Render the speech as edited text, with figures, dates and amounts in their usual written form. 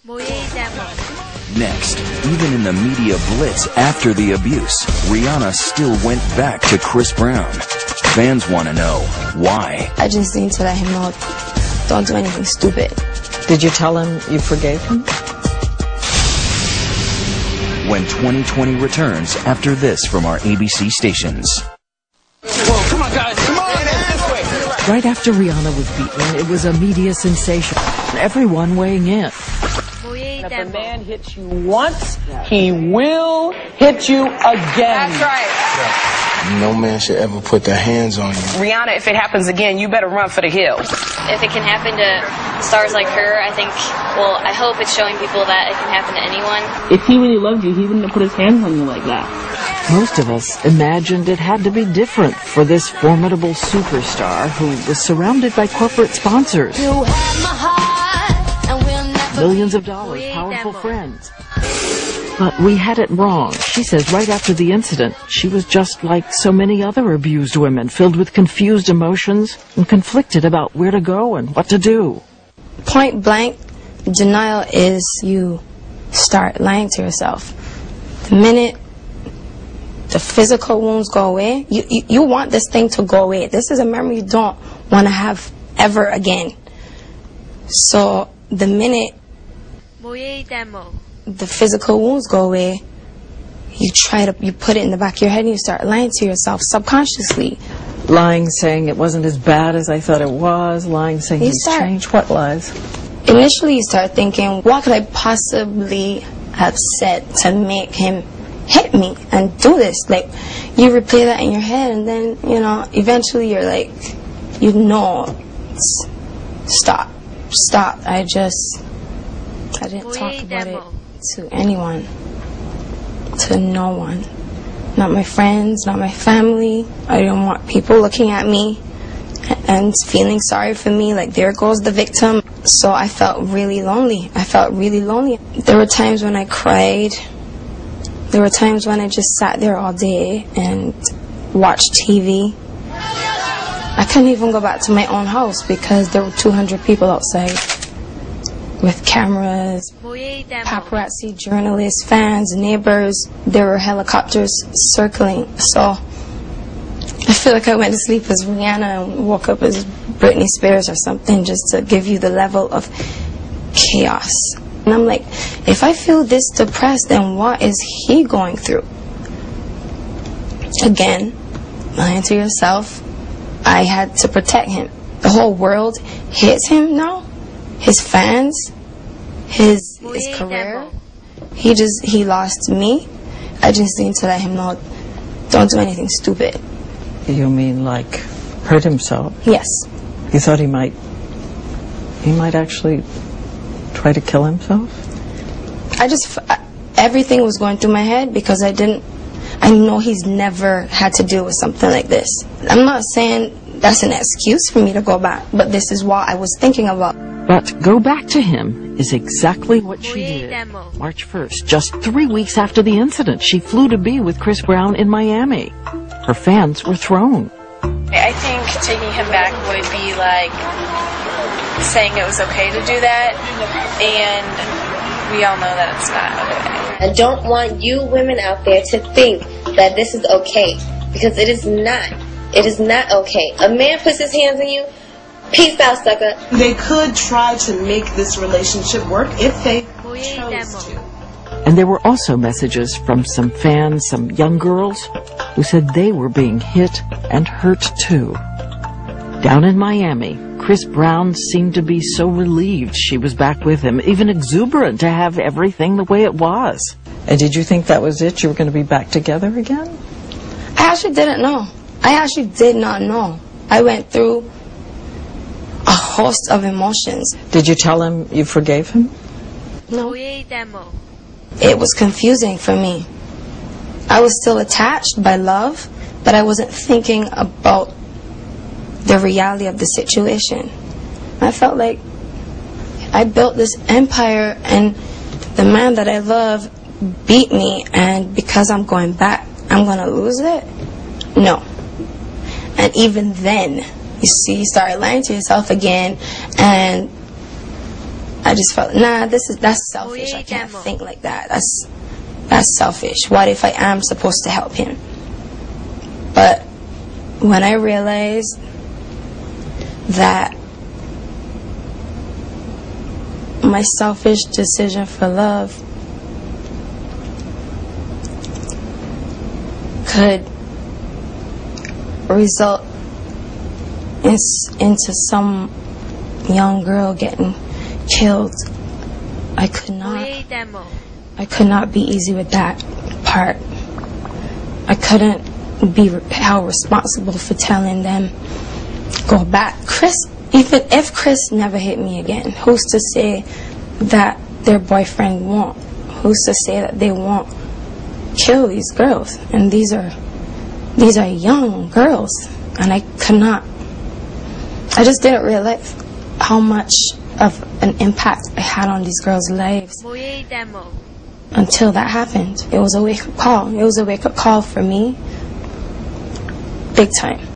Next, even in the media blitz after the abuse, Rihanna still went back to Chris Brown. Fans want to know why. I just need to let him know, don't do anything stupid. Did you tell him you forgave him? When 2020 returns after this from our ABC stations. Whoa, come on, guys, come on! This way. Right after Rihanna was beaten, it was a media sensation. Everyone weighing in. If a man hits you once, he will hit you again. That's right. No man should ever put their hands on you. Rihanna, if it happens again, you better run for the hills. If it can happen to stars like her, I think, well, I hope it's showing people that it can happen to anyone. If he really loved you, he wouldn't have put his hands on you like that. Most of us imagined it had to be different for this formidable superstar who was surrounded by corporate sponsors. You have my heart, and we'll never millions of dollars, powerful friends. But we had it wrong. She says right after the incident, she was just like so many other abused women, filled with confused emotions and conflicted about where to go and what to do. Point blank, denial is you start lying to yourself. The minute the physical wounds go away, you want this thing to go away. This is a memory you don't want to have ever again. So the minute the physical wounds go away, you put it in the back of your head and you start lying to yourself subconsciously. Lying, saying it wasn't as bad as I thought it was. Lying, saying he's changed. What lies? Initially you start thinking, what could I possibly have said to make him hit me and do this? Like, you replay that in your head, and then, you know, eventually you're like, you know, stop. I didn't talk about it to anyone, to no one. Not my friends, not my family. I didn't want people looking at me and feeling sorry for me, like there goes the victim. So I felt really lonely. There were times when I cried. There were times when I just sat there all day and watched TV. I couldn't even go back to my own house because there were 200 people outside with cameras, paparazzi, journalists, fans, neighbors. There were helicopters circling. So I feel like I went to sleep as Rihanna and woke up as Britney Spears or something, just to give you the level of chaos. And I'm like, if I feel this depressed, then what is he going through? Again, lying to yourself. I had to protect him. The whole world hates him now. His fans, his career. He lost me. I just need to let him know, don't do anything stupid. You mean like hurt himself? Yes. You thought he might actually try to kill himself? Everything was going through my head because I know he's never had to deal with something like this. I'm not saying that's an excuse for me to go back, but this is what I was thinking about. But go back to him is exactly what she did. March 1st, just 3 weeks after the incident, she flew to be with Chris Brown in Miami. Her fans were thrown. I think taking him back would be like saying it was okay to do that, and we all know that it's not okay. I don't want you women out there to think that this is okay, because it is not. It is not okay. A man puts his hands on you, peace out, sucker. They could try to make this relationship work if they chose to. And there were also messages from some fans, some young girls, who said they were being hit and hurt too. Down in Miami, Chris Brown seemed to be so relieved she was back with him, even exuberant to have everything the way it was. And did you think that was it? You were going to be back together again? I actually didn't know. I actually did not know. I went through a host of emotions. Did you tell him you forgave him? No. It was confusing for me. I was still attached by love, but I wasn't thinking about the reality of the situation. I felt like I built this empire and the man that I love beat me, and because I'm going back, I'm going to lose it? No. And even then, you see, you start lying to yourself again, and I just felt, nah, that's selfish. I can't think like that. That's selfish. What if I am supposed to help him? But when I realized that my selfish decision for love could result into some young girl getting killed, I could not be easy with that part. I couldn't be held responsible for telling them go back. Even if Chris never hit me again, who's to say that their boyfriend won't? Who's to say that they won't kill these girls? And these are young girls, and I just didn't realize how much of an impact I had on these girls' lives until that happened. It was a wake-up call. It was a wake-up call for me, big time.